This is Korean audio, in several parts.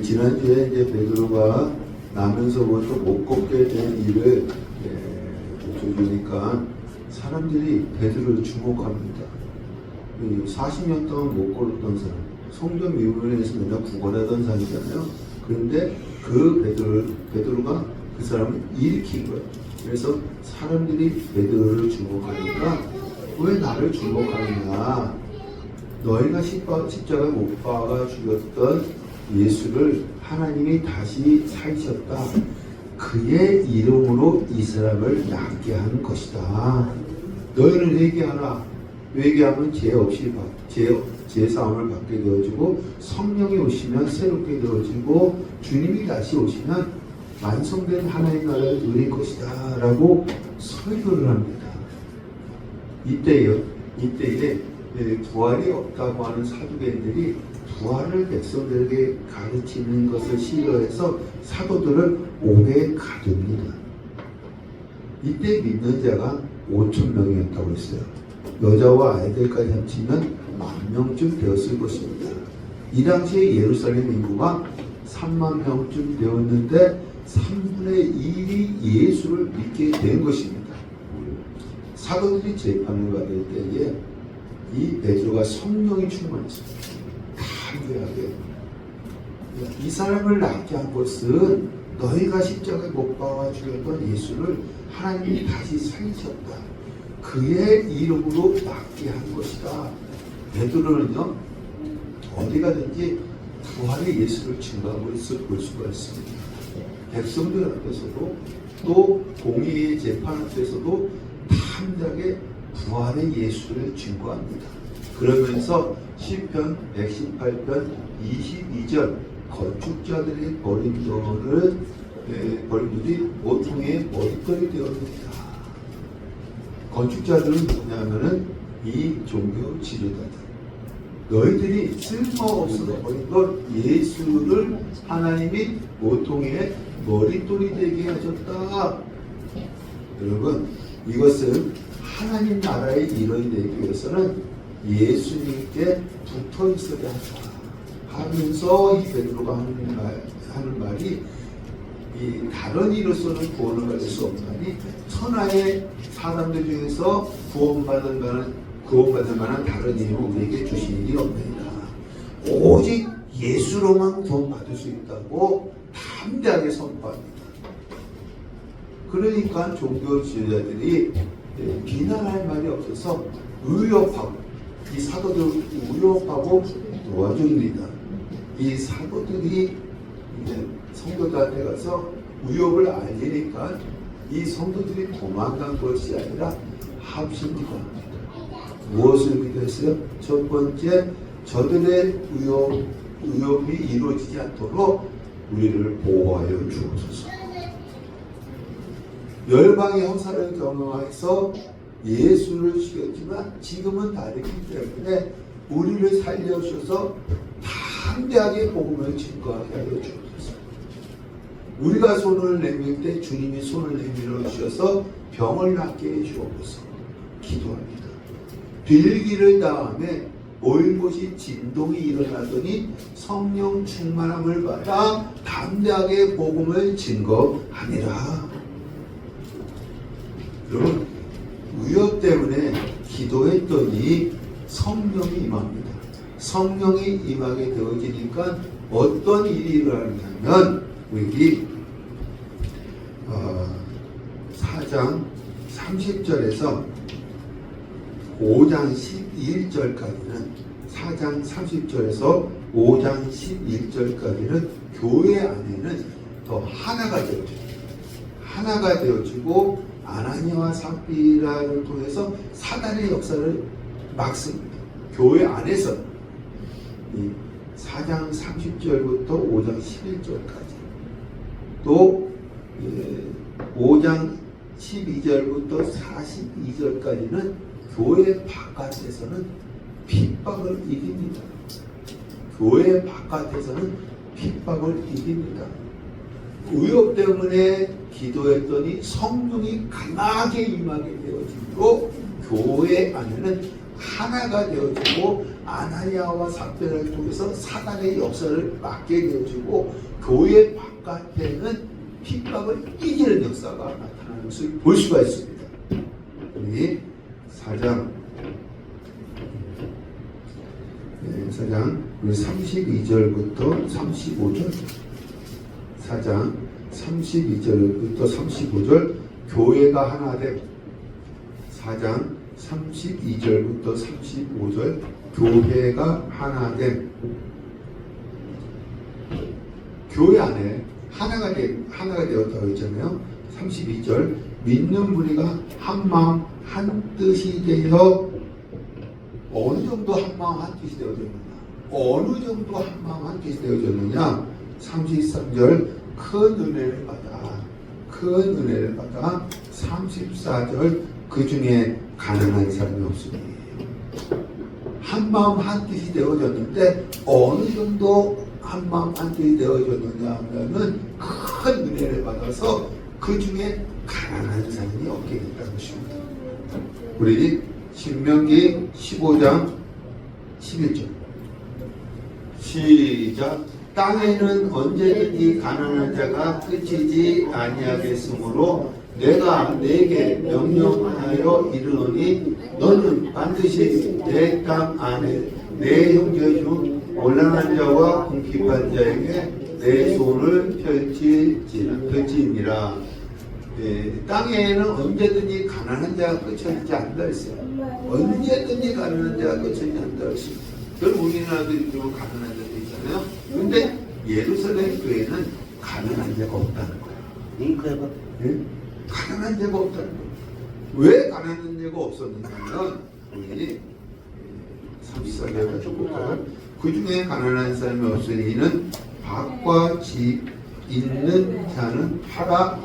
지난주에 이제 베드로가 나면서부터 못 걷게 된 일을 조주니까 사람들이 베드로를 주목합니다. 40년 동안 못 걸었던 사람, 성전 미문에서 맨날 구걸하던 사람이잖아요. 그런데 그 베드로가 그 사람을 일으킨 거예요. 그래서 사람들이 베드로를 주목하니까 왜 나를 주목하느냐? 너희가 십자가에 못 박아 죽였던 예수를 하나님이 다시 살리셨다. 그의 이름으로 이 사람을 낫게 한 것이다. 너희는 회개하라. 회개하면 죄 없이 죄 사함을 받게 되어지고 성령이 오시면 새롭게 되어지고 주님이 다시 오시면 완성된 하나님 나라를 누릴 것이다 라고 설교를 합니다. 이때에 부활이 없다고 하는 사두개인들이 부활을 백성들에게 가르치는 것을 싫어해서 사도들을 옥에 가둡니다. 이때 믿는 자가 5,000명이었다고 했어요. 여자와 아이들까지 합치면 10,000명쯤 되었을 것입니다. 이 당시에 예루살렘 인구가 30,000명쯤 되었는데 3분의 1이 예수를 믿게 된 것입니다. 사도들이 재판을 받을 때에 이 베드로가 성령이 충만했습니다. 담대하게 이 사람을 낫게 한 것은 너희가 십자가에 못 박아 죽였던 예수를 하나님이 다시 살리셨다. 그의 이름으로 낫게 한 것이다. 베드로는요 어디 가든지 부활의 예수를 증거하고 볼 수가 있습니다. 백성들 앞에서도 또 공의의 재판 앞에서도 담대하게 부활의 예수를 증거합니다. 그러면서 시편 118편 22절 건축자들의 버린 돌이 모퉁이의 머리털이 되었습니다. 건축자들은 누구냐면은 이 종교 지도자들. 너희들이 쓸모없어서 버린 것 예수를 하나님이 모퉁이의 머리털이 되게 하셨다. 여러분 이것은 하나님 나라의 일원이 되기 위해서는 예수님께 붙어 있어야 한다 하면서 이 베드로가 하는 말이 이 다른 이로서는 구원을 받을 수 없나니 천하의 사람들 중에서 구원받을 만한 다른 이름을 우리에게 주신 일이 없느니라. 오직 예수로만 구원받을 수 있다고 담대하게 선포합니다. 그러니까 종교 지도자들이 비난할 말이 없어서 의협하고 이 사도들 의협하고 도와줍니다. 이 사도들이 이제 성도들한테 가서 의협을 알리니까 이 성도들이 도망간 것이 아니라 합심 기도합니다. 무엇을 기도했어요? 첫 번째, 저들의 의협이 이루어지지 않도록 우리를 보호하여 주옵소서. 열방의 형사를 경험해서 예수를 죽였지만 지금은 다르기 때문에 우리를 살려주셔서 담대하게 복음을 증거하게 하여 주옵소서. 우리가 손을 내밀 때 주님이 손을 내밀어 주셔서 병을 낫게 해 주옵소서. 기도합니다. 빌기를 다음에 모인 곳이 진동이 일어나더니 성령 충만함을 받아 담대하게 복음을 증거하니라. 여러분 의협 때문에 기도했더니 성령이 임합니다. 성령이 임하게 되어지니까 어떤 일이 일어나냐면 여기 4장 30절에서 5장 11절까지는 4장 30절에서 5장 11절까지는 교회 안에는 더 하나가 되어지고 아나니아와 삽비라를 통해서 사단의 역사를 막습니다. 교회 안에서 이 4장 30절부터 5장 11절까지 또 5장 12절부터 42절까지는 교회 바깥에서는 핍박을 이깁니다. 교회 바깥에서는 핍박을 이깁니다. 의욕 때문에 기도했더니 성령이 강하게 임하게 되어지고 교회 안에는 하나가 되어지고 아나니아와 삽비라를 통해서 사단의 역사를 막게 되어지고 교회 바깥에는 핍박을 이기는 역사가 나타나는 것을 볼 수가 있습니다. 우리 4장 우리 32절부터 35절 4장 32절부터 35절 교회가 하나 됨 4장 32절부터 35절 교회가 하나 됨 교회 안에 하나가 되었다고 했잖아요. 32절 믿는 무리가 한 마음 한 뜻이 되어 어느 정도 한 마음 한 뜻이 되어졌느냐 어느 정도 한 마음 한 뜻이 되어졌느냐 33절 큰 은혜를 받아 34절 그 중에 가난한 사람이 없으니 한 마음 한 뜻이 되어졌는데 어느 정도 한 마음 한 뜻이 되어졌느냐 하면은 큰 은혜를 받아서 그 중에 가난한 사람이 없게 됐다는 것입니다. 우리 신명기 15장 11절 시작 땅에는 언제든지 가난한 자가 끝이지 아니하겠으므로 내가 내게 명령하여 이르노니 너는 반드시 내 땅 안에 내 형제 중 곤란한 자와 궁핍한 자에게 내 손을 펼치니라. 땅에는 언제든지 가난한 자가 끝이지 않는다 했어요. 언제든지 가난한 자가 끝이지 않는다 했어요. 그럼 우리나라도 이렇게 가난한 자도 있잖아요. 근데 예루살렘 교회는 가난한 자가 없다는 거예요. 네? 가난한 자가 없다는 거예요. 왜 가난한 자가 없었느냐면 우리 34절에 좀 볼까요? 그 중에 가난한 사람이 없으니 이는 밭과 집 있는 자는 팔아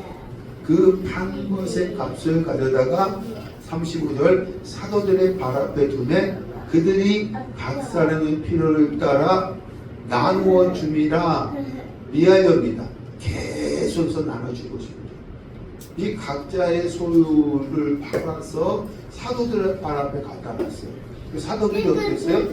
그 판 것의 값을 가져다가 35절 사도들의 발 앞에 두매 그들이 각 사람의 필요를 따라 나누어 줌이라 미하여입니다. 계속해서 나눠주고 있습니다. 이 각자의 소유를 팔아서 사도들의 발 앞에 갖다 놨어요. 그 사도들이 어떻게 했어요?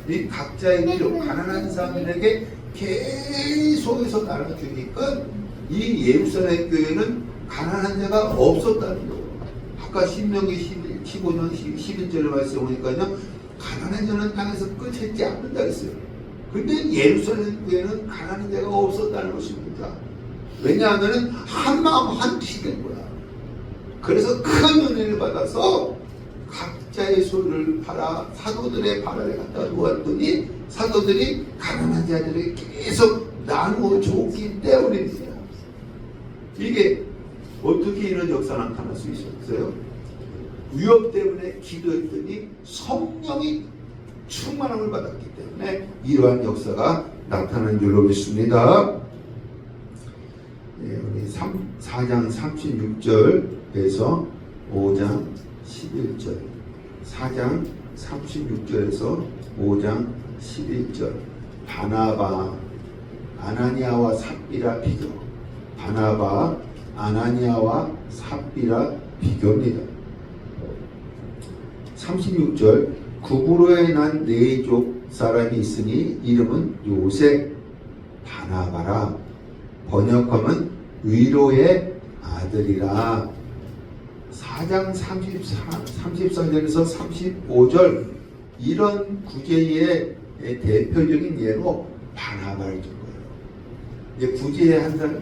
이 각자의 필요, 가난한 사람들에게 계속해서 나눠주니까 이 예루살렘 교회는 가난한 자가 없었다는 거예요. 아까 신명기 15장 11절에 말씀 보니까요, 가난한 자는 땅에서 끝이지 않는다 했어요. 근데 예루살렘 교회는 가난한 자가 없었다는 것입니다. 왜냐하면 한 마음 한 뜻이 된 거야. 그래서 큰 은혜를 받아서 각자의 소유를 팔아 사도들의 발 아래 갖다 놓았더니 사도들이 가난한 자들에게 계속 나누어 줬기 때문입니다. 이게 어떻게 이런 역사가 나타날 수 있었어요? 위협 때문에 기도했더니 성령이 충만함을 받았기 때문에 이러한 역사가 나타난 줄로 믿습니다. 우리 4장 36절에서 5장 11절 4장 36절에서 5장 11절 바나바 아나니아와 삽비라 비교 바나바 아나니아와 삽비라 비교입니다. 36절 구브로에 난 네족 사람이 있으니 이름은 요셉 바나바라 번역하면 위로의 아들이라. 4장 33절에서 35절 이런 구제의 대표적인 예로 바나바를 준 거예요. 이제 구제의 한 사람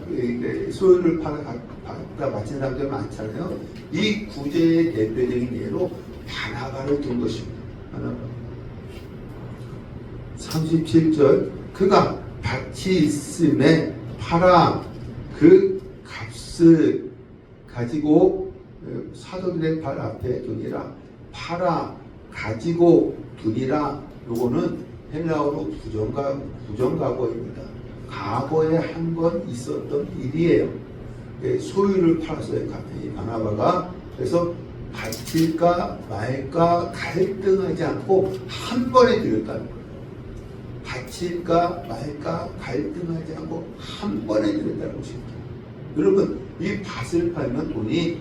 소유를 받다 마친 사람들 많잖아요. 이 구제의 대표적인 예로 바나바를 둔 것입니다. 바나바. 37절 그가 밭이 있음에 팔아 그 값을 가지고 사도들의 발 앞에 두니라. 팔아 가지고 두니라. 요거는 헬라어로 부정과거입니다. 과거에 한 번 있었던 일이에요. 소유를 팔았어요. 이 바나바가. 그래서 바칠까 말까 갈등하지 않고 한 번에 드렸다는 거예요. 바칠까 말까 갈등하지 않고 한 번에 드렸다는 것입니다. 여러분 이 밭을 팔면 돈이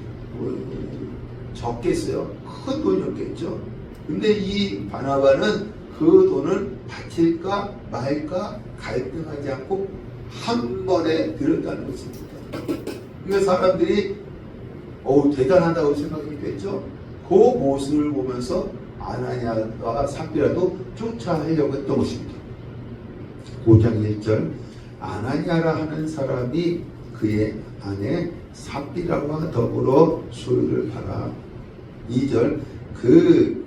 적겠어요? 큰 돈이었겠죠. 근데 이 바나바는 그 돈을 바칠까 말까 갈등하지 않고 한 번에 드렸다는 것입니다. 그러니까 사람들이 대단하다고 생각했겠죠. 그 모습을 보면서 아나니아와 삽비라도 쫓아내려고 했던 것입니다. 5장 1절 아나니아라 하는 사람이 그의 아내 삽비라와 더불어 소유를 팔아 2절 그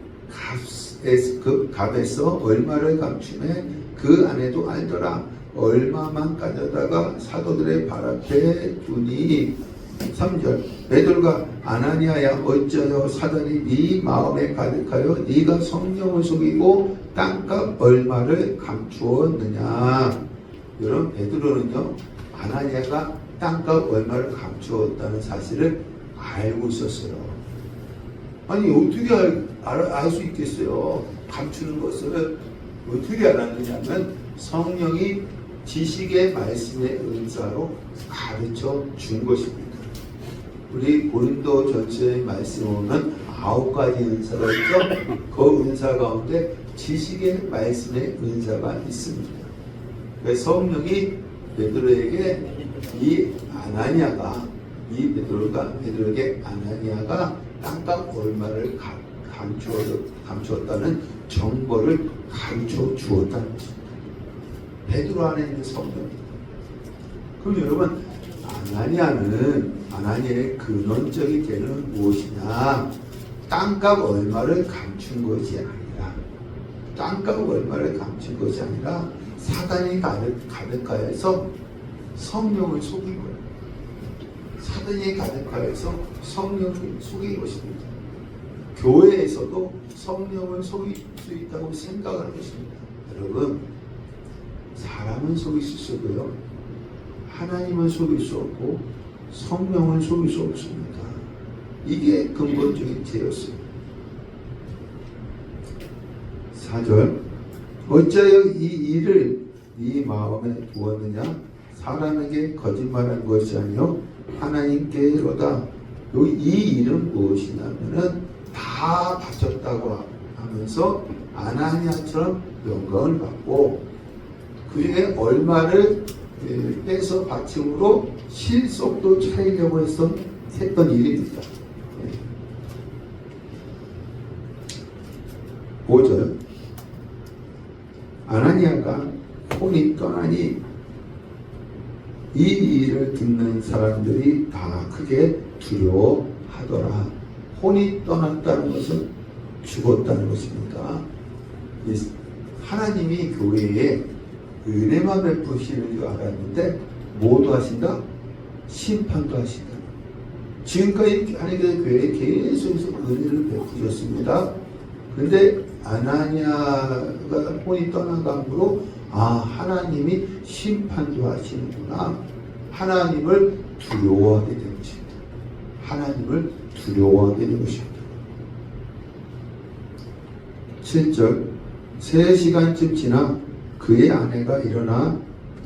값에서 얼마를 감추매 그 아내도 알더라. 얼마만 가져다가 사도들의 발 앞에 두니 3절 베드로가 아나니아야 어찌하여 사단이 네 마음에 가득하여 네가 성령을 속이고 땅값 얼마를 감추었느냐. 여러분 베드로는요 아나니아가 땅값 얼마를 감추었다는 사실을 알고 있었어요. 아니 어떻게 알 수 있겠어요. 감추는 것을 어떻게 알았느냐면 성령이 지식의 말씀의 은사로 가르쳐 준 것입니다. 우리 고린도 전서의 말씀에 보면 9가지 은사가 있죠. 그 은사 가운데 지식의 말씀의 은사가 있습니다. 그래서 성령이 베드로에게 베드로에게 아나니아가 땅값 얼마를 감추었다는 정보를 가르쳐 주었다는 것입니다. 베드로 안에 있는 성령입니다. 그럼 여러분 아나니아의 근원적인 죄는 무엇이냐? 땅값 얼마를 감춘 것이 아니라 사단이 가득하여서 성령을 속인 거예요. 사단이 가득하여서 성령을 속인 것입니다. 교회에서도 성령을 속일 수 있다고 생각하는 것입니다. 여러분 사람은 속일 수 있어도요 하나님은 속일 수 없고 성령은 속일 수 없습니다. 이게 근본적인 죄였어요. 4절 어찌하여 이 일을 네 마음에 두었느냐? 사람에게 거짓말한 것이 아니요 하나님께로다. 이 일은 무엇이냐면은 다 바쳤다고 하면서 아나니아처럼 영광을 받고 그중에 얼마를 빼서 바침으로 실속도 차리려고 했던 일입니다. 5절 아나니아가 혼이 떠나니 이 일을 듣는 사람들이 다 크게 두려워하더라. 혼이 떠났다는 것은 죽었다는 것입니다. 하나님이 교회에 은혜만 베푸시는 줄 알았는데 뭐도 하신다? 심판도 하신다. 지금까지 하나님께서 교회에 계속해서 은혜를 베푸셨습니다. 근데 아나니아가 혼이 떠나감으로 하나님이 심판도 하시는구나. 하나님을 두려워하게 된 것입니다. 하나님을 두려워하게 된 것입니다. 7절 3시간쯤 지나 그의 아내가 일어나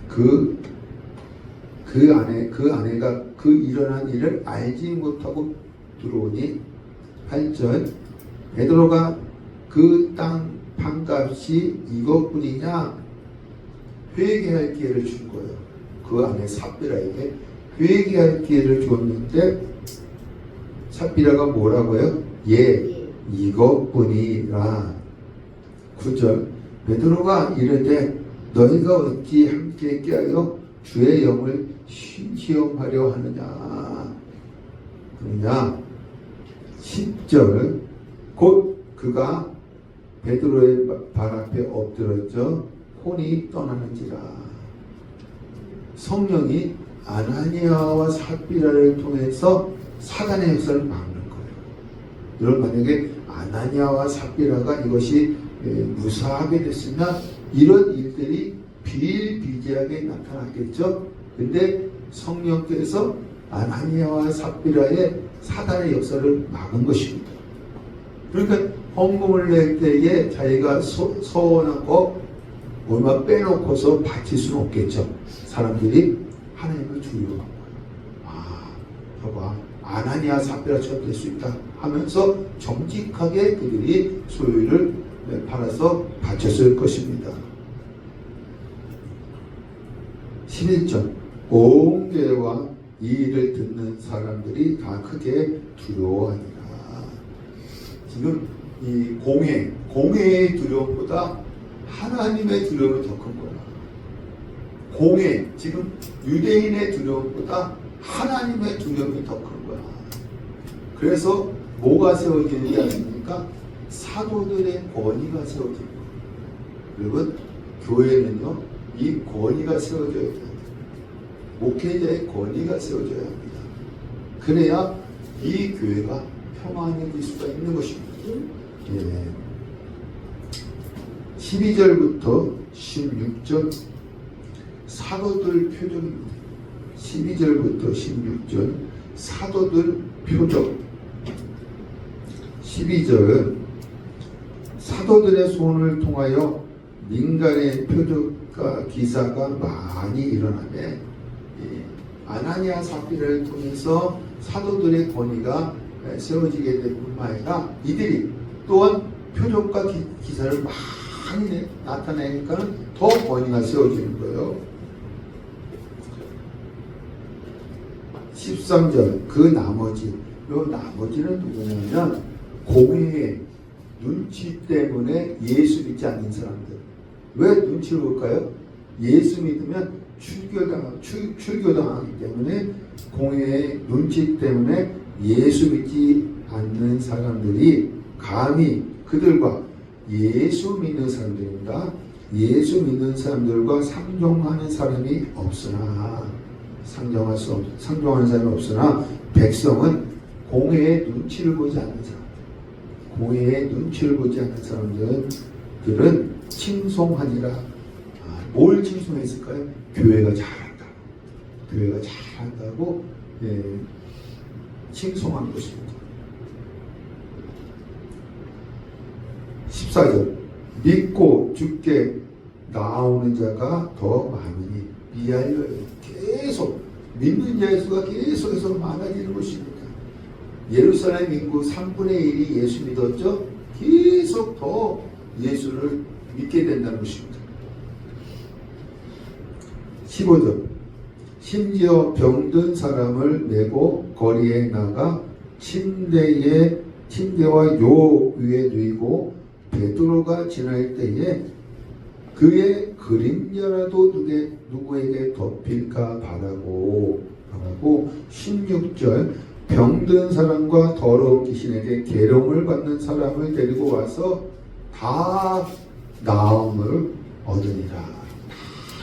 그 아내가 그 일어난 일을 알지 못하고 들어오니 8절 베드로가 그 땅 판값이 이것뿐이냐 회개할 기회를 준 거예요. 그 아내 삽비라에게 회개할 기회를 줬는데 삽비라가 뭐라고 해요? 이것뿐이라. 9절 베드로가 이르되 너희가 어찌 함께 깨하여 주의 영을 시험하려 하느냐. 10절 곧 그가 베드로의 발 앞에 엎드렸죠. 혼이 떠나는지라. 성령이 아나니아와 삽비라를 통해서 사단의 역사를 막는 거예요. 여러분 만약에 아나니아와 삽비라가 이것이 무사하게 됐으면 이런 일들이 비일비재하게 나타났겠죠. 근데 성령께서 아나니아와 삽비라의 사단의 역사를 막은 것입니다. 그러니까 헌금을 낼 때에 자기가 서원한 거 얼마 빼놓고서 바칠 수는 없겠죠. 사람들이 하나님을 두려워하고 봐봐 아나니아 삽비라처럼 될 수 있다 하면서 정직하게 그들이 소유를 팔아서 바쳤을 것입니다. 11절 온 교회와 이 일을 듣는 사람들이 다 크게 두려워하니라. 지금 이 공회의 두려움보다 하나님의 두려움이 더 큰 거야. 공회, 지금 유대인의 두려움보다 하나님의 두려움이 더 큰 거야. 그래서 뭐가 세워지는 게 아닙니까? 사도들의 권위가 세워지는 거예요. 여러분, 교회는요, 이 권위가 세워져야 돼요. 목회자의 권위가 세워져야 합니다. 그래야 이 교회가 평안해질 수가 있는 것입니다. 예. 12절부터 16절 사도들 표적입니다. 12절부터 16절 사도들 표적. 12절 사도들의 손을 통하여 민간의 표적과 기사가 많이 일어나네. 아나니아 삽비라를 통해서 사도들의 권위가 세워지게 될 뿐만 아니라 이들이 또한 표적과 기사를 많이 나타내니까 더 권위가 세워지는 거예요. 13절 그 나머지, 요 나머지는 누구냐면 공의의 눈치 때문에 예수 믿지 않는 사람들. 왜 눈치를 볼까요? 예수 믿으면 출교당하기 때문에 공의의 눈치 때문에 예수 믿지 않는 사람들이 감히 그들과 예수 믿는 사람들입니다. 예수 믿는 사람들과 상종하는 사람이 없으나 상종하는 사람이 없으나 백성은 공회의 눈치를 보지 않는 사람, 공회의 눈치를 보지 않는 사람들은 칭송하니라. 뭘 칭송했을까요? 교회가 잘한다. 교회가 잘한다고 칭송한 것입니다. 14절 믿고 주께 나오는 자가 더 많으니 미하여요. 계속 믿는 자의 수가 계속해서 많아지는 것입니다. 예루살렘 인구 3분의 1이 예수 믿었죠? 계속 더 예수를 믿게 된다는 것입니다. 15절 심지어 병든 사람을 메고 거리에 나가 침대와 요 위에 누이고 베드로가 지날 때에 그의 그림자라도 누구에게 덮일까 바라고 16절 병든 사람과 더러운 귀신에게 계룡을 받는 사람을 데리고 와서 다 나음을 얻으니라. 다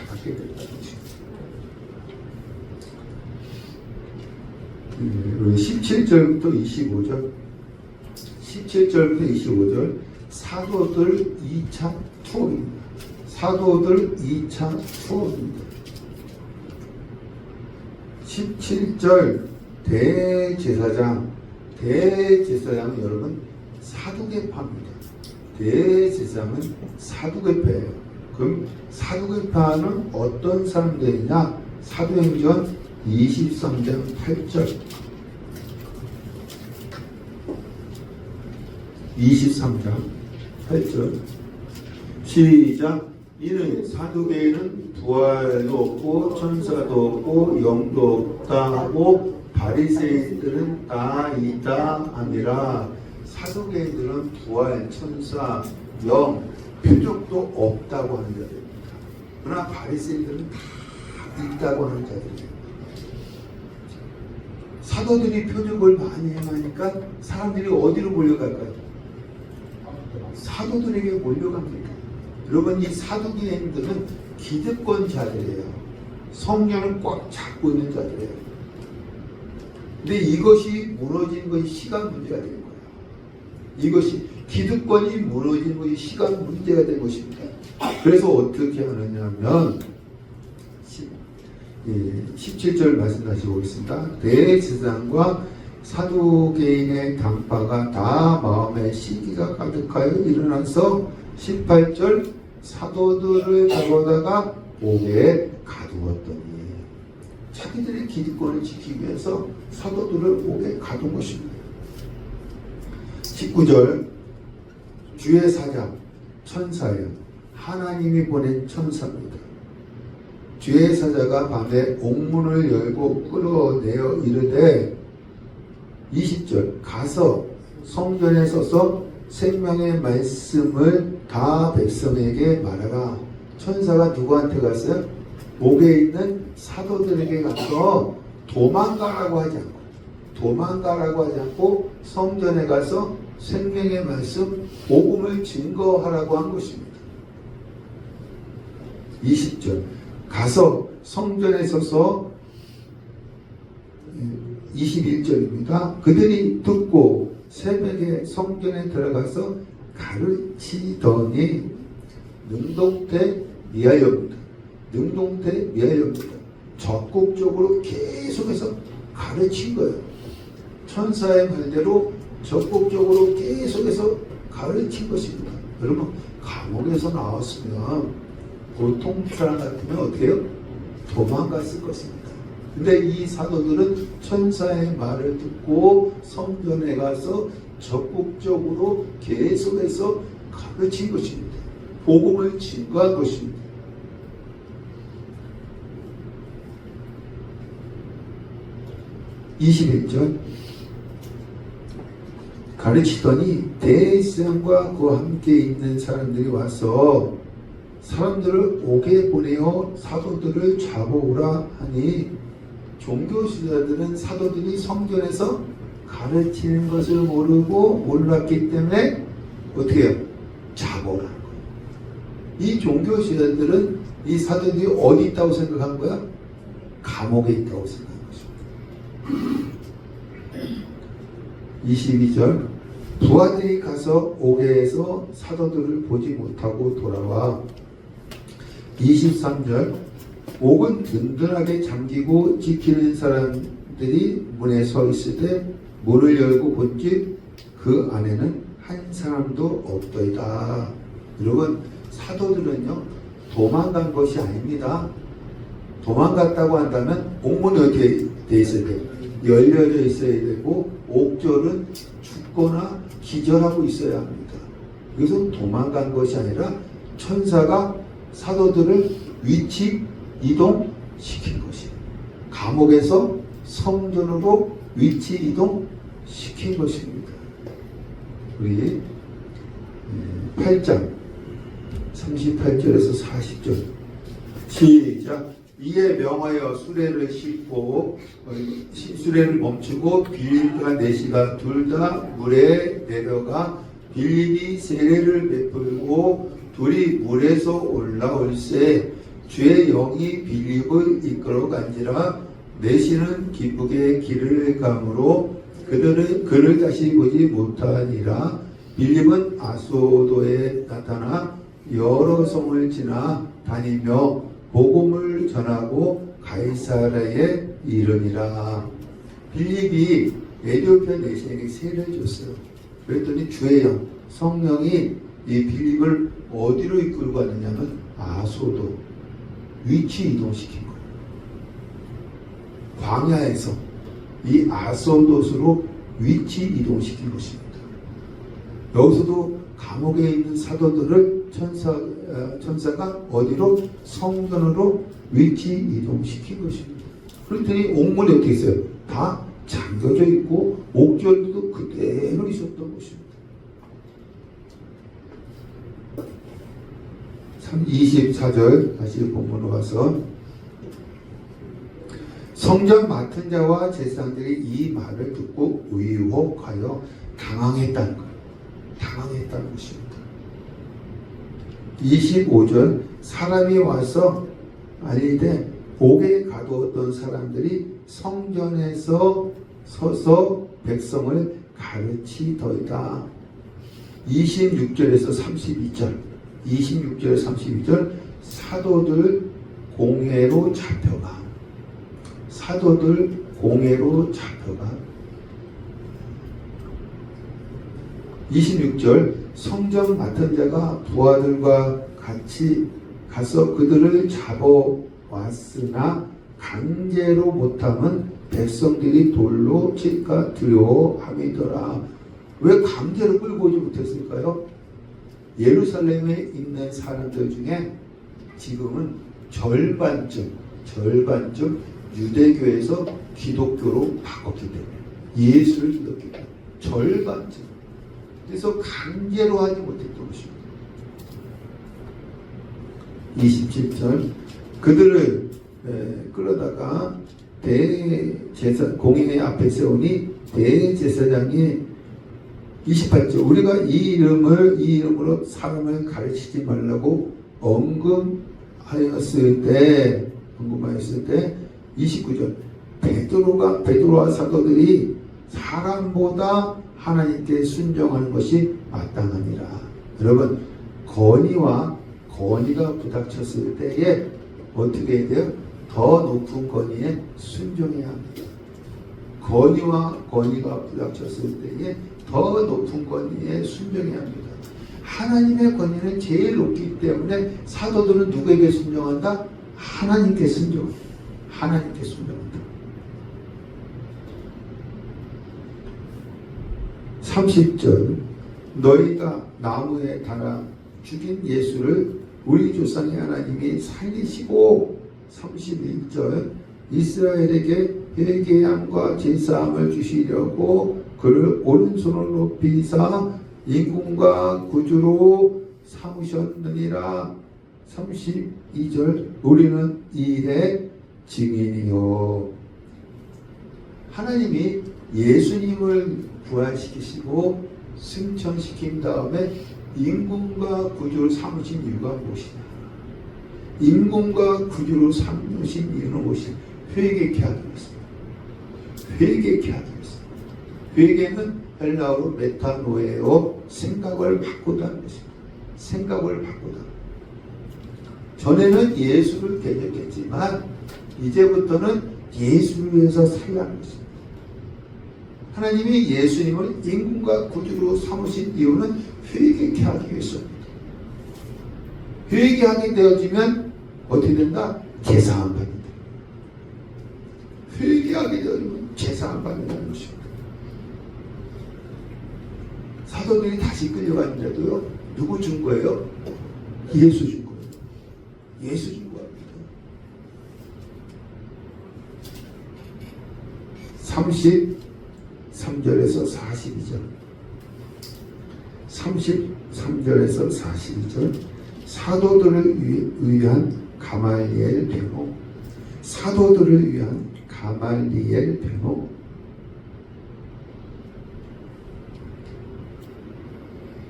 낫게 된다는 것입니다. 17절부터 25절 17절부터 25절 사도들 2차 투어입니다. 사도들 2차 투어입니다. 17절 대제사장은 여러분 사두개파입니다. 대제사장은 사두개파예요. 그럼 사두개파는 어떤 사람들이냐? 사도행전 23장 8절 23장 8절 시작. 이는 사두개인은 부활도 없고 천사도 없고 영도 없다 하고 바리새인들은 다 있다 함이라. 사두개인들은 부활, 천사, 영, 표적도 없다고 하는 자들입니다. 그러나 바리새인들은 다 있다고 하는 자들입니다. 사도들이 표적을 많이 행하니까 사람들이 어디로 몰려갈까요? 사도들에게 몰려갑니다. 여러분, 이 사두개인들은 기득권자들이에요. 성령을 꽉 잡고 있는 자들이에요. 근데 이것이 무너진 것이 시간 문제가 된 거예요. 이것이 기득권이 무너진 것이 시간 문제가 된 것입니다. 그래서 어떻게 하느냐면 17절 말씀 다시 보겠습니다. 대제사장과 사두개인의 당파가 다 마음에 시기가 가득하여 일어나서 18절 사도들을 잡아다가 옥에 가두었더니 자기들의 기득권을 지키기 위해서 사도들을 옥에 가둔 것입니다. 19절 주의 사자 천사예요. 하나님이 보낸 천사입니다. 주의 사자가 밤에 옥문을 열고 끌어내어 이르되 20절 가서 성전에 서서 생명의 말씀을 다 백성에게 말하라. 천사가 누구한테 갔어요? 옥에 있는 사도들에게 가서 도망가라고 하지 않고 성전에 가서 생명의 말씀 복음을 증거하라고 한 것입니다. 20절 가서 성전에 서서 21절입니다. 그들이 듣고 새벽에 성전에 들어가서 가르치더니 능동태 미하여입니다. 적극적으로 계속해서 가르친 거예요. 천사의 말대로 적극적으로 계속해서 가르친 것입니다. 여러분 감옥에서 나왔으면 보통 사람 같으면 어떻게 해요? 도망갔을 것입니다. 근데 이 사도들은 천사의 말을 듣고 성전에 가서 적극적으로 계속해서 가르친 것입니다. 복음을 증거한 것입니다. (21절) 가르치더니 대제사장과 그와 함께 있는 사람들이 와서 사람들을 옥에 보내어 사도들을 잡아오라 하니 종교 지도자들은 사도들이 성전에서 가르치는 것을 몰랐기 때문에 어떻게 해요? 잡아오라는 거예요. 이 종교 지도자들은 이 사도들이 어디 있다고 생각한 거야? 감옥에 있다고 생각한 것입니다. 22절 부하들이 가서 옥에서 사도들을 보지 못하고 돌아와 23절 옥은 든든하게 잠기고 지키는 사람들이 문에 서 있을 때 문을 열고 본즉 그 안에는 한 사람도 없더이다. 여러분 사도들은요 도망간 것이 아닙니다. 도망갔다고 한다면 옥문이 어떻게 돼 있어야 돼요? 열려져 있어야 되고 옥졸은 죽거나 기절하고 있어야 합니다. 그래서 도망간 것이 아니라 천사가 사도들을 위치 이동시킨 것이에요. 감옥에서 성전으로 위치 이동시킨 것입니다. 우리 8장 38절에서 40절 시작. 이에 명하여 수레를 싣고 수레를 멈추고 빌립과 내시가 둘 다 물에 내려가 빌립이 세례를 베풀고 둘이 물에서 올라올새 주의 영이 빌립을 이끌어 간지라. 내시는 기쁘게 길을 가므로 그들은 그를 다시 보지 못하니라. 빌립은 아소도에 나타나 여러 성을 지나 다니며 복음을 전하고 가이사라에 이르니라. 빌립이 에티오피아 내시에게 세례를 줬어요. 그랬더니 주의 영 성령이 이 빌립을 어디로 이끌고 갔느냐면 아소도 위치 이동시킨 거예요. 광야에서 이 아소도스로 위치 이동시킨 것입니다. 여기서도 감옥에 있는 사도들을 천사가 어디로? 성전으로 위치 이동시킨 것입니다. 그랬더니 옥문이 어떻게 있어요? 다 잠겨져 있고 옥절도 그대로 있었던 것입니다. 24절 다시 본문으로 가서 성전 맡은 자와 제사장들이 이 말을 듣고 의혹하여 당황했다는 거예요. 당황했다는 것입니다. 25절 사람이 와서 아니되 옥에 가두었던 사람들이 성전에서 서서 백성을 가르치더이다. 26절에서 32절 26절 32절 사도들 공회로 잡혀가 26절 성전 맡은 자가 부하들과 같이 가서 그들을 잡아왔으나 강제로 못하면 백성들이 돌로 칠까 두려워함이더라. 왜 강제로 끌고 오지 못했을까요? 예루살렘에 있는 사람들 중에 지금은 절반쯤 유대교에서 기독교로 바꿨기 때문에, 예수를 믿었기 때문에 절반쯤. 그래서 강제로 하지 못했던 것입니다. 27절 그들을 끌어다가 공인의 앞에 세우니 대제사장이 28절 우리가 이 이름으로 사람을 가르치지 말라고 언급하였을 때 29절 베드로와 사도들이 사람보다 하나님께 순종하는 것이 마땅하니라. 여러분, 건의가 부닥쳤을 때에 어떻게 해야 돼요? 더 높은 건의에 순종해야 합니다. 건의가 부닥쳤을 때에 더 높은 건의에 순종해야 합니다. 하나님의 건의는 제일 높기 때문에 사도들은 누구에게 순종한다? 하나님께 순종한다. 하나님께 순종한다. 30절 너희가 나무에 달아 죽인 예수를 우리 조상의 하나님이 살리시고 31절 이스라엘에게 회개함과 제사함을 주시려고 그를 오른손을 높이사 임금과 구주로 삼으셨느니라. 32절 우리는 이 일의 증인이요. 하나님이 예수님을 부활시키시고 승천시킨 다음에 임금과 구주를 삼으신 이유가 무엇이냐? 임금과 구주로 삼으신 이유는 무엇이냐? 회개케 하기 위해서입니다. 회개케 하기 위해서. 회개는 헬라어로 메타노에요. 생각을 바꾸다는 것입니다. 생각을 바꾸다. 전에는 예수를 대적했지만 이제부터는 예수를 위해서 살라는 것입니다. 하나님이 예수님을 임금과 구주로 삼으신 이유는 회개케 하기 위해서입니다. 회개하게 되어지면 어떻게 된다? 제사함 받는다. 회개하게 되어지면 제사함 받는다는 것입니다. 사도들이 다시 끌려갔는데도요, 누구 준 거예요? 예수 준 거예요. 예수 준 겁니다. 33절에서 42절 33절에서 42절 사도들을 위한 가말리엘 변호. 사도들을 위한 가말리엘 변호.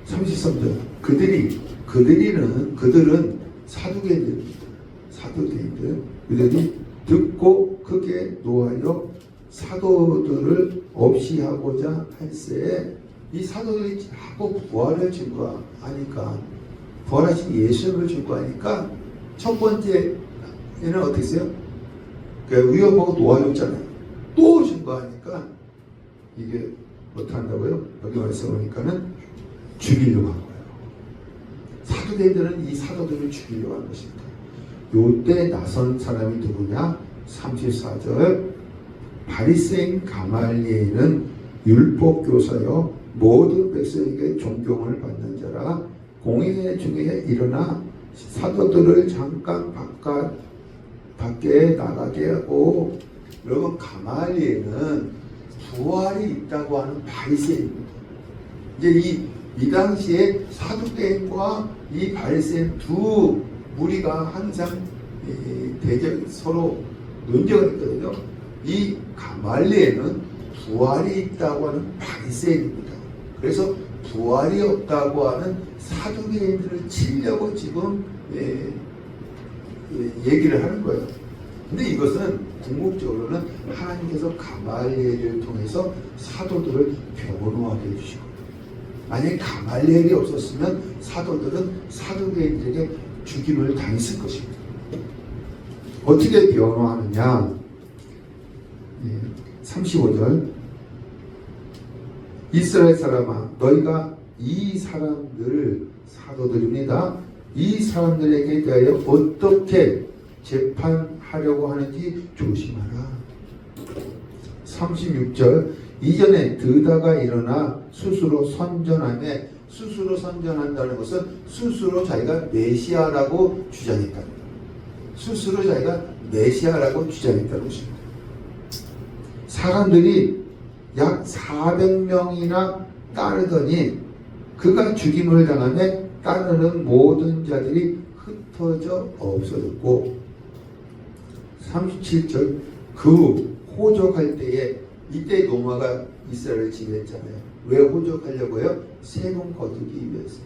33절 그들은 사두개인들입니다. 사두개인들. 그들이 듣고 크게 노하여 사도들을 없이 하고자 할세. 이 사도들이 하고 부활을 증거하니까, 부활하신 예수님을 증거하니까 첫 번째는 어떻게 했어요? 위협하고 노하였잖아요. 또 증거하니까 이게 못한다고요? 여기 말씀하니까는 죽이려고 한 거예요. 사두개인들은 이 사도들을 죽이려고 한 것입니다. 요때 나선 사람이 누구냐? 34절 바리새인 가말리엘은 율법교사여 모든 백성에게 존경을 받는 자라. 공회 중에 일어나 사도들을 잠깐 밖에 나가게 하고. 여러분, 가말리엘은 부활이 있다고 하는 바리새인입니다. 이제 이 당시에 사두개인과 이 바리새인 두 무리가 항상 서로 논쟁을 했거든요. 이 가말리엘은 부활이 있다고 하는 바리새인입니다. 그래서 부활이 없다고 하는 사두개인들을 치려고 지금 얘기를 하는 거예요. 근데 이것은 궁극적으로는 하나님께서 가말리엘을 통해서 사도들을 변호하게 해주시고, 만약에 가말리엘이 없었으면 사도들은 사두개인들에게 죽임을 당했을 것입니다. 어떻게 변호하느냐? 35절 이스라엘 사람아 너희가 이 사람들 사도들입니다. 이 사람들에게 대하여 어떻게 재판할 하려고 하는지 조심하라. 36절 이전에 드다가 일어나 스스로 선전하며 스스로 선전한다는 것은 스스로 자기가 메시아라고 주장했다는 거예요. 스스로 자기가 메시아라고 주장했다는 것입니다. 사람들이 약 400명이나 따르더니 그가 죽임을 당하며 따르는 모든 자들이 흩어져 없어졌고 37절 그 호적할 때에 이때 노마가 이스라엘을 지배했잖아요. 왜 호적하려고요? 세금 거두기 위해서.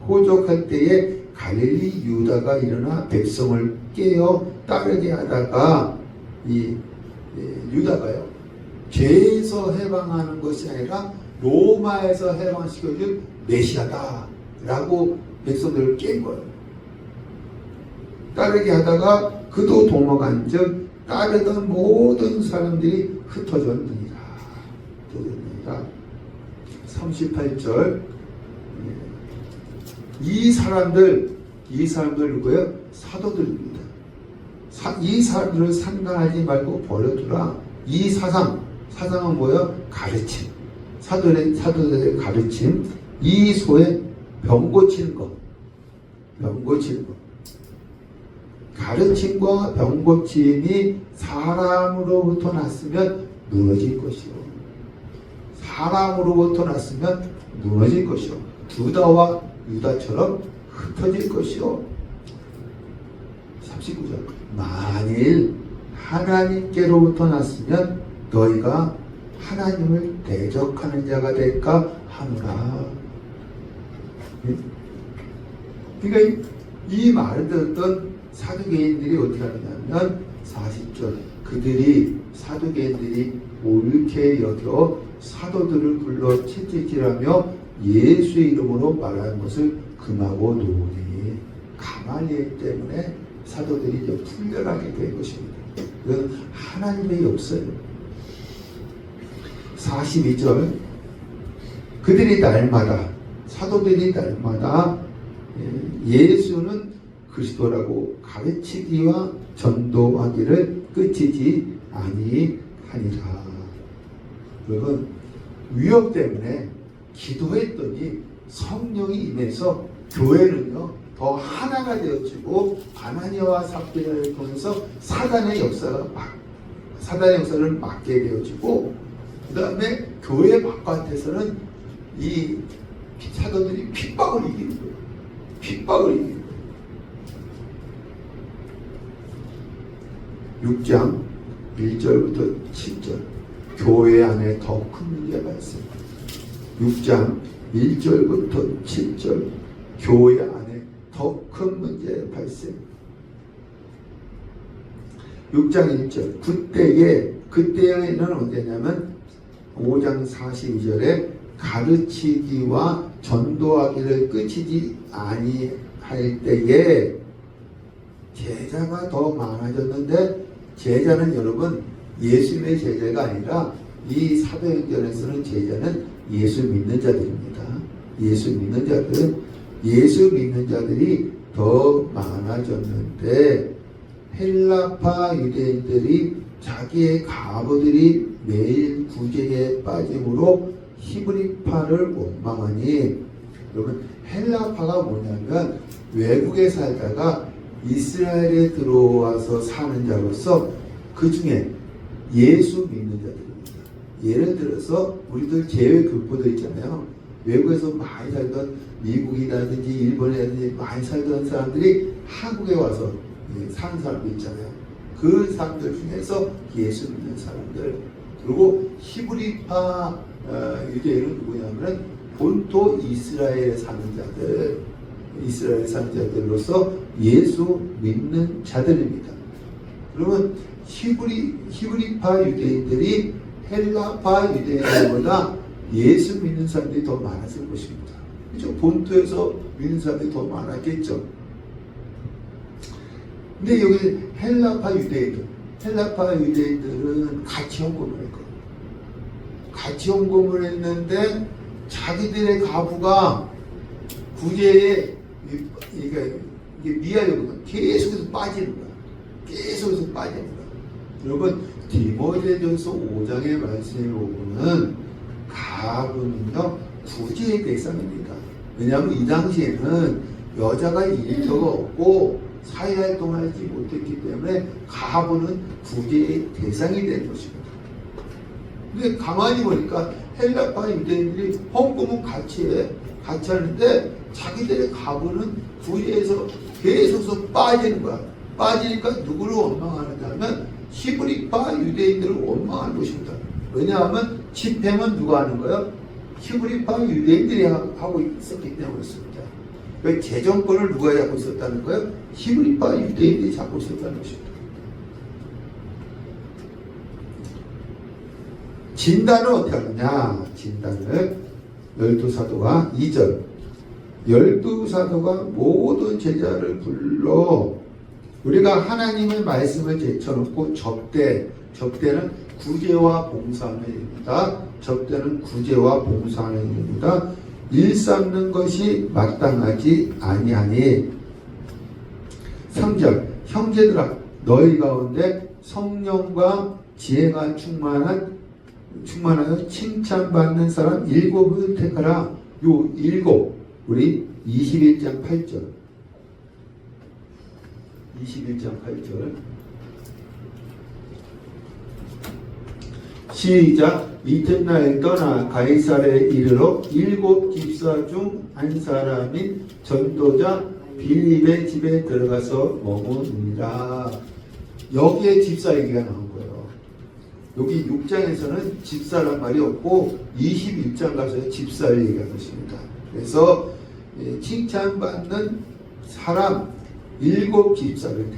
호적할 때에 갈릴리 유다가 일어나 백성을 깨어 따르게 하다가 유다가요 죄에서 해방하는 것이 아니라 로마에서 해방시켜줄 메시아다 라고 백성들을 깬 거예요. 따르게 하다가 그도 도망한 즉 따르던 모든 사람들이 흩어졌느니라. 38절 이 사람들 누구예요? 사도들입니다. 이 사람들을 상관하지 말고 버려두라. 이 사상은 뭐예요? 가르침. 사도들의 가르침. 이 소에 병 고치는 것. 가르침과 병 고침이 사람으로부터 났으면 무너질 것이요. 사람으로부터 났으면 무너질 것이요. 두다와 유다처럼 흩어질 것이요. 39절 만일 하나님께로부터 났으면 너희가 하나님을 대적하는 자가 될까 하노라. 그러니까 이 말을 듣던 사두개인들이 어떻게 하느냐면 40절 그들이 사두개인들이 옳게 여겨 사도들을 불러 채찍질하며 예수의 이름으로 말하는 것을 금하고 놓으니 가말리엘 때문에 사도들이 이제 풀려나게 된 것입니다. 그건 하나님의 역사예요. 42절 그들이 날마다 사도들이 날마다 예수는 그리스도라고 가르치기와 전도하기를 끝이지 아니하니라. 여러분 위협 때문에 기도했더니 성령이 임해서 교회는요 더 하나가 되어지고 아나니아와 삽비라를 통해서 사단의 역사를 막게 되어지고 그 다음에 교회 바깥에서는 이 사도들이 핍박을 이기는 거예요. 핍박을 이기는 거예요. 6장 1절부터 7절 교회 안에 더 큰 문제가 있습니다. 6장 1절부터 7절 교회 안에 더 큰 문제 발생. 6장 1절 그때에는 언제냐면 5장 42절에 가르치기와 전도하기를 끝이지 아니할 때에 제자가 더 많아졌는데 제자는 여러분 예수님의 제자가 아니라 이 사도행전에서는 제자는 예수 믿는 자들입니다. 예수 믿는 자들이 더 많아졌는데 헬라파 유대인들이 자기의 가부들이 매일 구제에 빠짐으로 히브리파를 원망하니 여러분 헬라파가 뭐냐면 외국에 살다가 이스라엘에 들어와서 사는 자로서 그 중에 예수 믿는 자들입니다. 예를 들어서 우리들 제외교포들 있잖아요. 외국에서 많이 살던 미국이라든지 일본이라든지 많이 살던 사람들이 한국에 와서 사는 사람들 있잖아요. 그 사람들 중에서 예수 믿는 사람들 그리고 히브리파 유대인은 누구냐면 본토 이스라엘에 사는 자들로서 예수 믿는 자들입니다. 그러면 히브리파 유대인들이 헬라파 유대인들보다 예수 믿는 사람들이 더 많았을 것입니다. 그렇죠? 본토에서 믿는 사람들이 더 많았겠죠. 근데 여기 헬라파 유대인들은 같이 헌금을 했거든요. 같이 헌금을 했는데 자기들의 가부가 구제에 이게 미하려거든. 계속해서 빠지는 거야. 계속해서 구제에서 빠집니다. 여러분 디모데전서 5장의 말씀을 보면 가부는요 구제의 대상입니다. 왜냐하면 이 당시에는 여자가 일터가 없고 사회활동을 하지 못했기 때문에 가부는 구제의 대상이 된 것입니다. 근데 가만히 보니까 헬라파 유대인들이 헌금은 같이 하는데 자기들의 가부는 구제에서 계속 빠지는 거야. 빠지니까 누구를 원망하느냐 하면 히브리파 유대인들을 원망하는 것입니다. 왜냐하면 집행은 누가 하는 거예요? 히브리파 유대인들이 하고 있었기 때문이었습니다. 그 재정권을 누가 잡고 있었다는 거예요? 히브리파 유대인들이 잡고 있었다는 것입니다. 진단을 어떻게 하느냐? 진단을 12사도가 2절 12사도가 모든 제자를 불러 우리가 하나님의 말씀을 제쳐놓고 접대는 구제와 봉사하는 일입니다. 접대는 구제와 봉사하는 일입니다. 일삼는 것이 마땅하지 아니하니 3절 형제들아 너희 가운데 성령과 지혜가 충만하여 칭찬받는 사람 7을 택하라. 요 7 우리 21장 8절 시작. 이튿날 떠나 가이사랴에 이르러 7 집사 중 한 사람인 전도자 빌립의 집에 들어가서 머무니라. 여기에 집사 얘기가 나온 거예요. 여기 6장에서는 집사란 말이 없고 21장 가서 집사를 얘기한 것입니다. 그래서 칭찬받는 사람 7 집사를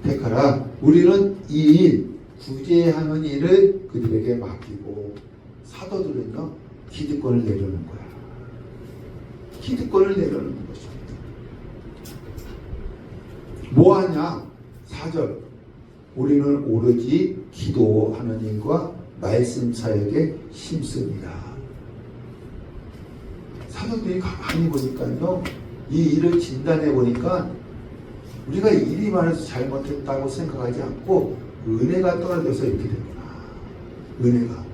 택하라. 우리는 이 일, 구제하는 일을 그들에게 맡기고 사도들은요 기득권을 내려놓은 거야. 기득권을 내려놓는 것입니다. 뭐하냐? 4절 우리는 오로지 기도하는 일과 말씀 사역에 힘씁니다. 사도들이 가만히 보니까요 이 일을 진단해 보니까 우리가 일이 많아서 잘못했다고 생각하지 않고 은혜가 떨어져서 이렇게 되구나.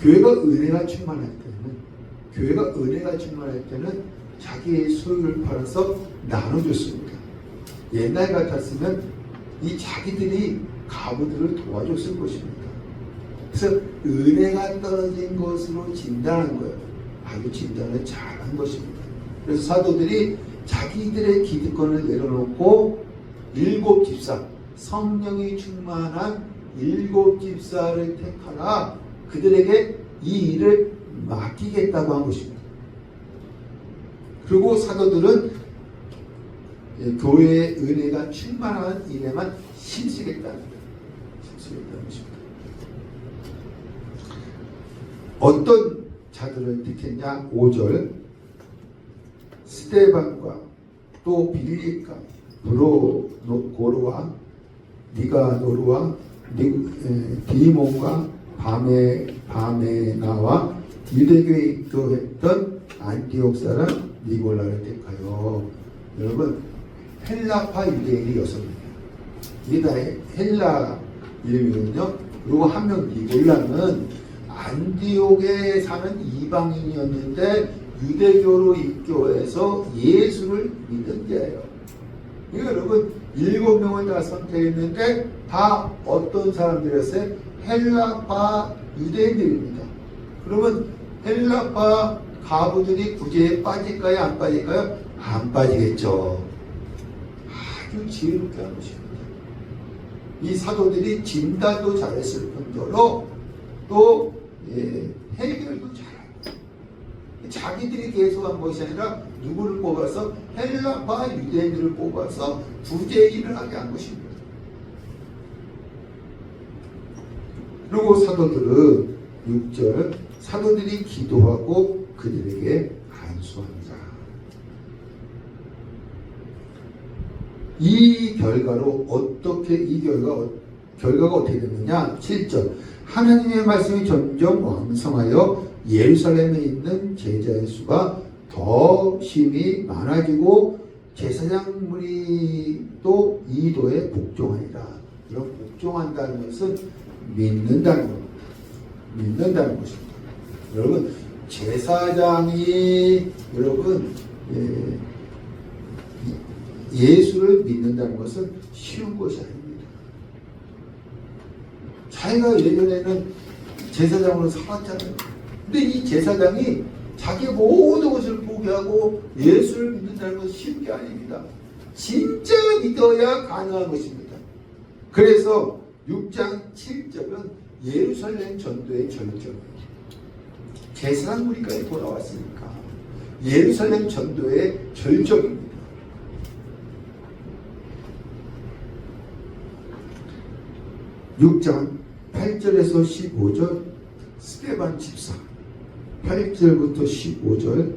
교회가 은혜가 충만할 때는 자기의 소유를 팔아서 나눠줬습니다. 옛날 같았으면 이 자기들이 가부들을 도와줬을 것입니다. 그래서 은혜가 떨어진 것으로 진단한 거예요. 아주 진단을 잘한 것입니다. 그래서 사도들이 자기들의 기득권을 내려놓고 7 집사, 성령이 충만한 7 집사를 택하라. 그들에게 이 일을 맡기겠다고 한 것입니다. 그리고 사도들은 교회의 은혜가 충만한 일에만 힘쓰겠다는 것입니다. 어떤 자들을 택했냐? 5절 스데반과 또 빌립과 브로고르와 니가노르와 디몬과 바메나와 유대교에 입교했던 안티옥 사람 니골라를 택하여. 여러분 헬라파 유대인이 6명이에요. 이게 다 헬라 이름이거든요. 그리고 한 명 니골라는 안디옥에 사는 이방인이었는데 유대교로 입교해서 예수를 믿은 자예요. 그러니까 여러분 7명을 다 선택했는데 다 어떤 사람들이었어요? 헬라파 유대인들입니다. 그러면 헬라파 가부들이 구제에 빠질까요? 안 빠질까요? 안 빠지겠죠. 아주 지혜롭게 한 것입니다. 이 사도들이 진단도 잘했을 뿐더러 또 해결도 잘하고 자기들이 계속한 것이 아니라 누구를 뽑아서 헬라파 유대인들을 뽑아서 구제 일을 하게 한 것입니다. 그리고 사도들은 6절 사도들이 기도하고 그들에게 안수합니다. 이 결과가 어떻게 되느냐? 7절 하나님의 말씀이 점점 왕성하여 예루살렘에 있는 제자의 수가 더 심히 많아지고 제사장 무리도 이도에 복종하니라. 이런 복종한다는 것은 믿는다는 겁니다. 믿는다는 것입니다. 여러분, 제사장이 여러분 예수를 믿는다는 것은 쉬운 것이 아닙니다. 자기가 예전에는 제사장으로 살았잖아요. 근데 이 제사장이 자기 모든 것을 포기하고 예수를 믿는다는 것은 쉬운 게 아닙니다. 진짜 믿어야 가능한 것입니다. 그래서 6장 7절은 예루살렘 전도의 절정이에요. 제사장 무리까지 돌아왔으니까 예루살렘 전도의 절정입니다. 6장 8절에서 15절 스데반 집사, 8절부터 15절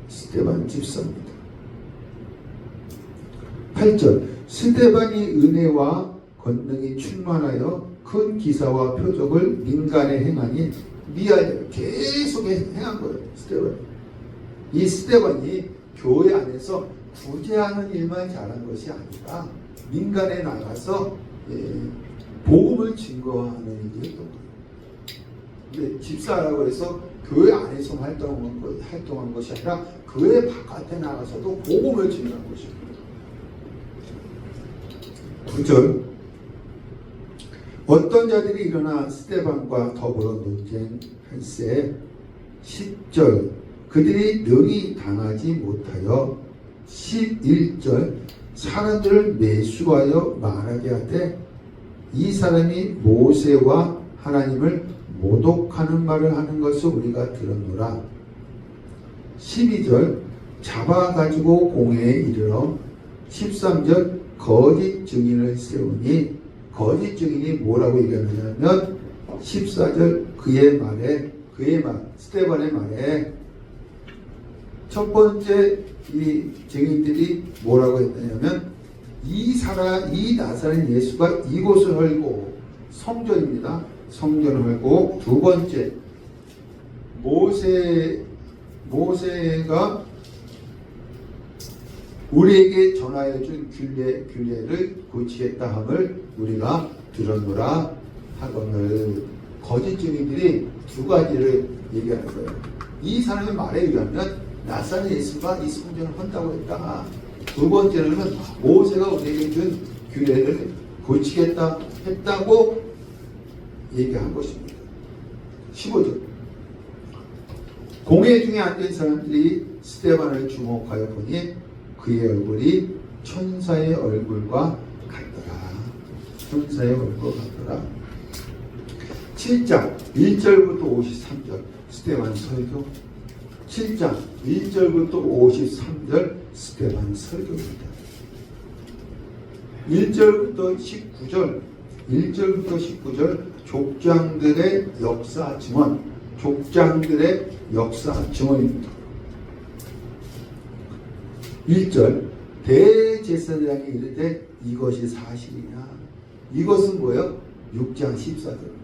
스데반 집사입니다. 8절 스데반이 은혜와 권능이 충만하여 큰 기사와 표적을 민간에 행하니 미안해요. 계속 행한 거예요. 스데반. 이 스데반이 교회 안에서 구제하는 일만 잘한 것이 아니라 민간에 나가서 복음을 증거하는 일이 했던 거예요. 근데 집사라고 해서 교회 안에서 활동한 것이 아니라 교회 바깥에 나가서도 복음을 증거한 것입니다. 9절 어떤 자들이 일어나 스데반과 더불어 논쟁할세. 10절 그들이 능히 당하지 못하여. 11절 사람들을 매수하여 말하게 하되 이 사람이 모세와 하나님을 모독하는 말을 하는 것을 우리가 들었노라. 12절 잡아가지고 공회에 이르러. 13절 거짓 증인을 세우니. 거짓 증인이 뭐라고 얘기하느냐면 14절 그의 말 스데반의 말에 첫 번째 이 증인들이 뭐라고 했느냐면 이 나사렛 예수가 이곳을 헐고, 성전입니다. 성전을 헐고, 두 번째 모세가 우리에게 전하여 준 규례를 고치겠다 함을 우리가 들었노라 하거늘. 거짓 증인들이 두 가지를 얘기하는 거예요. 이 사람의 말에 의하면 나사렛 예수가 이 성전을 헌다고 했다. 두 번째로는 모세가 우리에게 준 규례를 고치겠다 했다고 얘기한 것입니다. 15절 공회 중에 앉은 사람들이 스데반을 주목하여 보니 그의 얼굴이 천사의 얼굴과 같더라. 천사의 얼굴과 같더라. 7장 1절부터 53절 스데반 설교. 7장 1절부터 53절 스데반 설교입니다. 1절부터 19절 족장들의 역사 증언입니다. 1절 대제사장이 이르되 이것이 사실이냐. 이것은 뭐예요? 6장 14절입니다.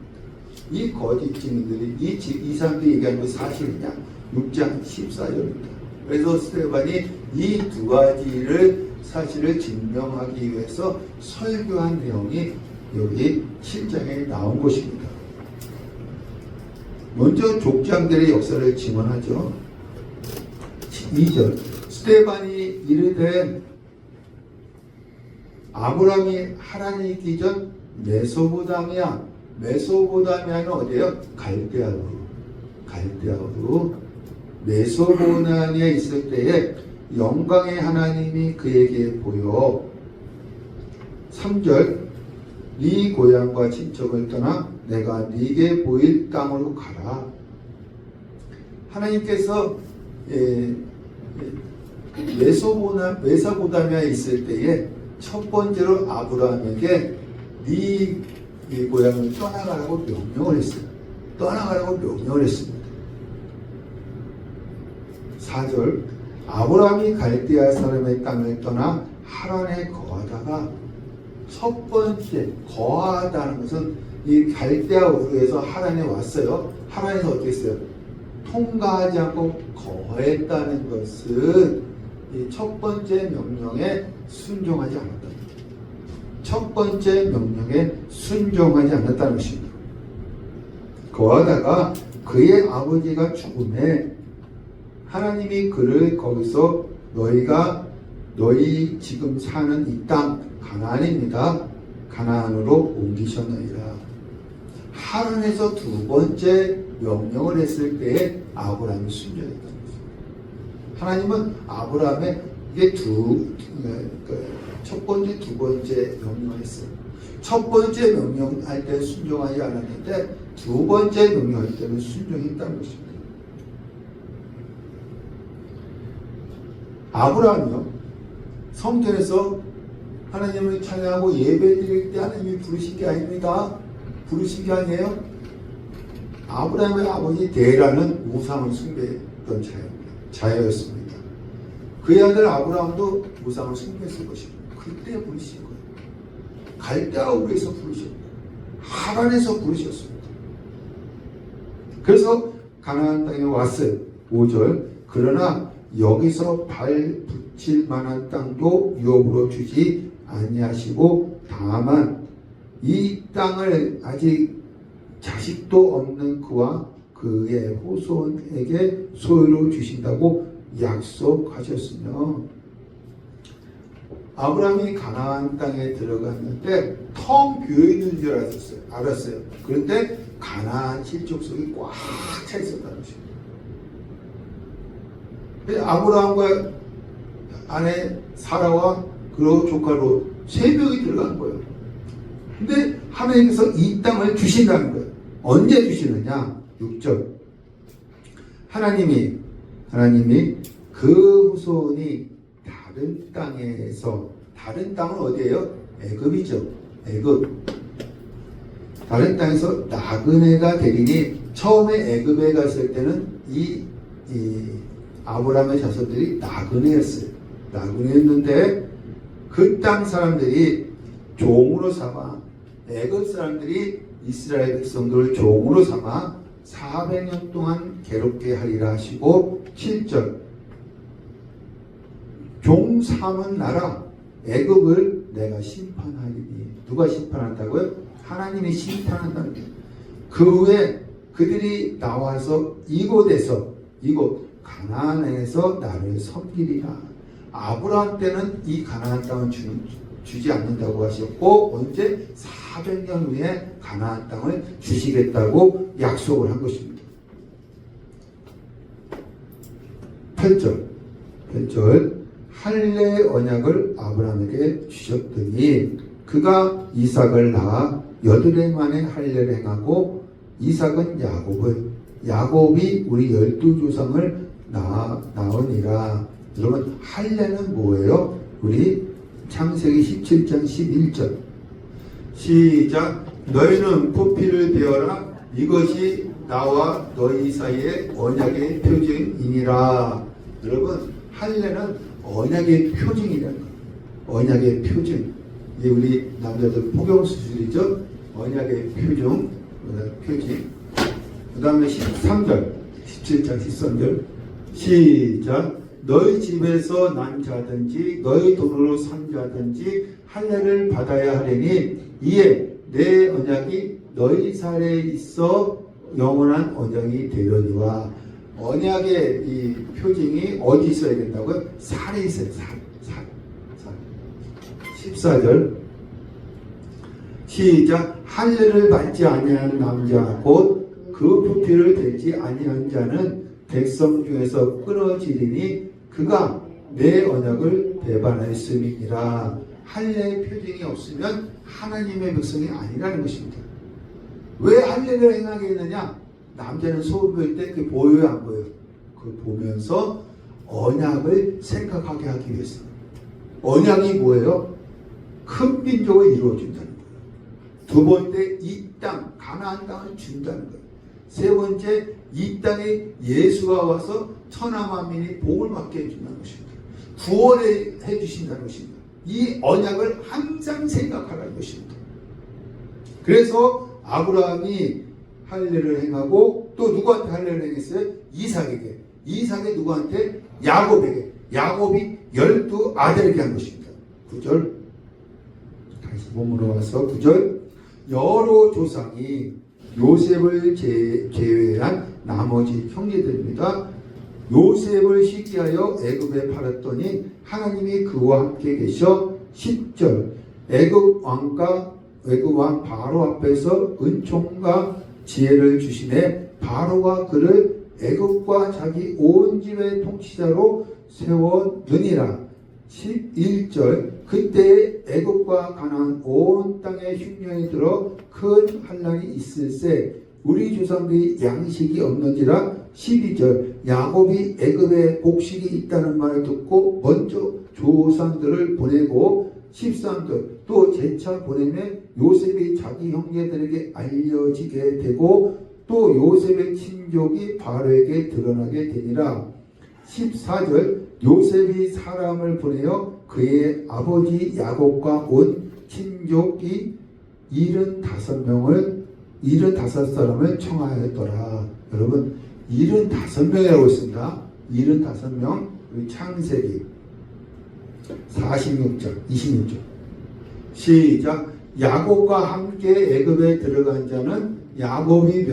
이 거짓 증인들이 이 사람들이 얘기하는 것이 사실이냐? 6장 14절입니다. 그래서 스데반이 이 두 가지를 사실을 증명하기 위해서 설교한 내용이 여기 7장에 나온 것입니다. 먼저 족장들의 역사를 증언하죠. 2절 스데반이 이르되 아브라함이 하나님 있기 전 메소포타미아는 어디예요? 갈대아우르 메소포타미아에 있을 때에 영광의 하나님이 그에게 보여. 3절 네 고향과 친척을 떠나 내가 네게 보일 땅으로 가라. 하나님께서 메소포타미아에 있을 때에 첫 번째로 아브라함에게 네 고향을 떠나가라고 명령을 했어요. 떠나가라고 명령을 했습니다. 4절 아브라함이 갈대아 사람의 땅을 떠나 하란에 거하다가, 첫 번째 거하다는 것은 이 갈대아 우르에서 하란에 왔어요. 하란에서 어떻게 했어요? 통과하지 않고 거했다는 것은 이 첫 번째 명령에 순종하지 않았다. 첫 번째 명령에 순종하지 않았다는 것입니다. 거하다가 그의 아버지가 죽음에 하나님이 그를 거기서 너희 지금 사는 이 땅 가나안입니다. 가나안으로 옮기셨느니라. 하나님에서 두 번째 명령을 했을 때에 아브라함이 순종했다는 거죠. 하나님은 아브라함의 이게 첫 번째, 두 번째 명령을 했어요. 첫 번째 명령할 때 순종하지 않았는데 두 번째 명령할 때는 순종했다는 것입니다. 아브라함이요, 성전에서 하나님을 찬양하고 예배드릴 때 하나님이 부르신 게 아닙니다. 부르신 게 아니에요. 아브라함의 아버지 데라는 우상을 숭배했던 자였습니다. 그의 아들 아브라함도 우상을 숭배했을 것입니다. 그때 부르신 거예요. 갈대아우르에서 부르셨고 하란에서 부르셨습니다. 그래서 가나안 땅에 왔어요. 5절 그러나 여기서 발 붙일 만한 땅도 유업으로 주지 아니하시고 다만 이 땅을 아직 자식도 없는 그와 그의 후손에게 소유로 주신다고 약속하셨으며 아브라함이 가나안 땅에 들어갔는데 텅 비어있는 줄 알았어요. 그런데 가나안 실족속이 꽉 차 있었다는 것입니다. 아브라함과 아내 사라와 그 조카 롯 세 명이 들어간 거예요. 근데 하나님께서 이 땅을 주신다는 거예요. 언제 주시느냐? 6절 하나님이 그 후손이 다른 땅에서, 다른 땅은 어디예요? 애굽이죠. 애굽. 다른 땅에서 나그네가 되리니 처음에 애굽에 갔을 때는 이 아브라함의 자손들이 나그네였어요. 나그네였는데 그 땅 사람들이 종으로 삼아, 애굽 사람들이 이스라엘 백성들을 종으로 삼아 400년 동안 괴롭게 하리라 하시고 7절 종 삼은 나라 애굽을 내가 심판하리니. 누가 심판한다고요? 하나님이 심판한다는 거예요. 그 후에 그들이 나와서 이곳 가나안에서 나를 섬기리라. 아브라함 때는 이 가나안 땅을 주지 않는다고 하셨고 언제 400년 후에 가나안 땅을 주시겠다고 약속을 한 것입니다. 8절 할례 언약을 아브라함에게 주셨더니 그가 이삭을 낳아 8해 만에 할례를 행하고 이삭은 야곱이 우리 12조상을 낳으니라. 여러분 할례는 뭐예요? 우리 창세기 17장 11절 시작 너희는 포피를 베어라. 이것이 나와 너희 사이의 언약의 표징이니라. 여러분 할례는 언약의 표징이라는 거예요. 언약의 표징. 이게 우리 남자들 포경수술이죠. 언약의 표징. 그 다음에 13절 17장 13절 시작 너희 집에서 난 자든지 너희 돈으로 산 자든지 할례를 받아야 하리니 이에 내 언약이 너희 살에 있어 영원한 언약이 되려니와. 언약의 이 표징이 어디 있어야 된다고요? 살에 있어요. 살. 14절 시작 할례를 받지 아니한 남자 곧 그 부피를 대지 아니한 자는 백성 중에서 끊어지리니 그가 내 언약을 배반하였음이니라. 할례의 표징이 없으면 하나님의 백성이 아니라는 것입니다. 왜 할례를 행하게 했느냐? 남자는 소유할 때 그 보여요, 안 보여요? 그걸 보면서 언약을 생각하게 하기 위해서. 언약이 뭐예요? 큰 민족을 이루어준다는 거예요. 두 번째, 이 땅, 가나안 땅을 준다는 거예요. 세 번째, 이 땅에 예수가 와서 천하만민이 복을 받게 해준다는 것입니다. 구원해 주신다는 것입니다. 이 언약을 항상 생각하라는 것입니다. 그래서 아브라함이 할례를 행하고 또 누구한테 할례를 행했어요? 이삭에게 누구한테? 야곱에게. 야곱이 12아들에게 한 것입니다. 9절 다시 몸으로 와서 9절 여러 조상이 요셉을 제외한 나머지 형제들입니다. 요셉을 시기하여 애굽에 팔았더니 하나님이 그와 함께 계셔 10절 애굽 왕 바로 앞에서 은총과 지혜를 주시매 바로가 그를 애굽과 자기 온 집의 통치자로 세웠느니라. 11절 그때 애굽과 가나안 온 땅에 흉년이 들어 큰 환난이 있을세 우리 조상들이 양식이 없는지라. 12절 야곱이 애굽에 곡식이 있다는 말을 듣고 먼저 조상들을 보내고 13절 또 재차 보내매 요셉이 자기 형제들에게 알려지게 되고 또 요셉의 친족이 바로에게 드러나게 되니라. 14절 요셉이 사람을 보내어 그의 아버지 야곱과 온 친족이 75사람을 청하였더라. 여러분 75명이라고 있습니다. 75명. 우리 창세기 46장 26절 시작. 야곱과 함께 애굽에 들어간 자는 야곱의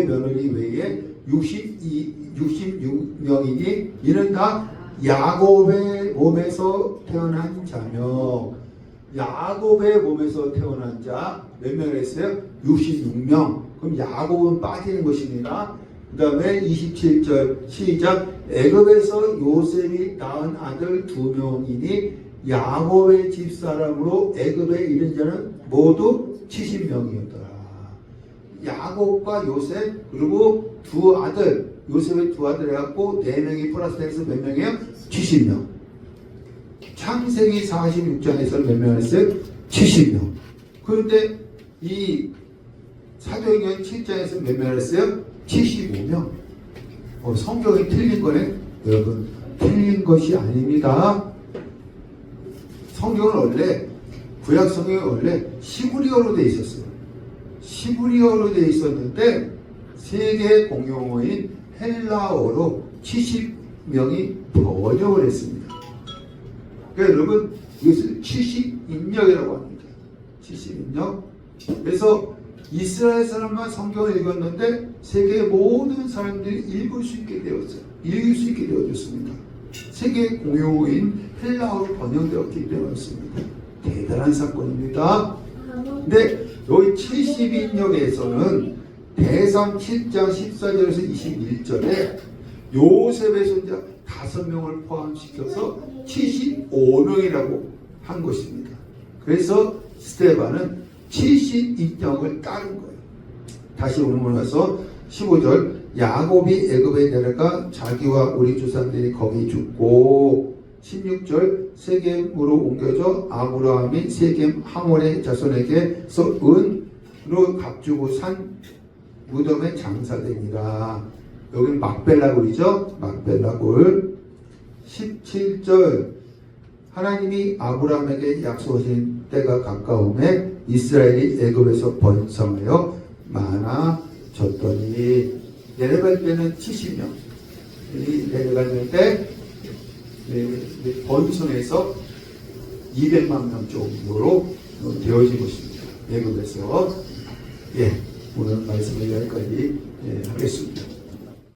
며느리 외에 66명이니 이는 다 야곱의 몸에서 태어난 자며. 야곱의 몸에서 태어난 자 몇 명을 했어요? 66명. 그럼 야곱은 빠지는 것입니다. 그 다음에 27절 시작. 애굽에서 요셉이 낳은 아들 2명이니 야곱의 집사람으로 애굽에 이른 자는 모두 70명이었더라. 야곱과 요셉 그리고 두 아들 요셉의 두 아들 해갖고 4명이 플러스해서 몇 명이에요? 70명. 창세기 46장에서 몇 명 했어요? 70명. 그런데 이 사도행전 7장에서 몇 명 했어요? 75명. 성경이 틀린 거네? 여러분 틀린 것이 아닙니다. 성경은 원래 구약 성경이 원래 시브리어로 되어 있었어요. 시브리어로 되어 있었는데 세계 공용어인 헬라어로 70명이 번역을 했습니다. 그러니까 여러분 이것을 70인역이라고 합니다. 70인역. 그래서 이스라엘 사람만 성경을 읽었는데 세계 모든 사람들이 읽을 수 있게 되었어요. 읽을 수 있게 되어졌습니다. 세계 공용어인 헬라어로 번역되었기 때문이었습니다. 대단한 사건입니다. 근데 여기 70인역에서는 대상 7장 14절에서 21절에 요셉의 손자 5명을 포함시켜서 75명이라고 한 것입니다. 그래서 스데반은 70인역을 따른 거예요. 다시 오늘 가서 15절 야곱이 애굽에 내려가 자기와 우리 조상들이 거기 죽고 16절 세겜으로 옮겨져 아브라함이 세겜 하몰의 자손에게서 은으로 값주고 산 무덤에 장사되니라. 여기는 막벨라굴이죠. 막벨라굴. 17절 하나님이 아브라함에게 약속하신 때가 가까움에 이스라엘이 애굽에서 번성하여 많아졌더니 내려갈 때는 70명 내려갈 때 번성해서 200만 명 정도로 되어진 것입니다. 애굽에서. 오늘 말씀을 여기까지 하겠습니다.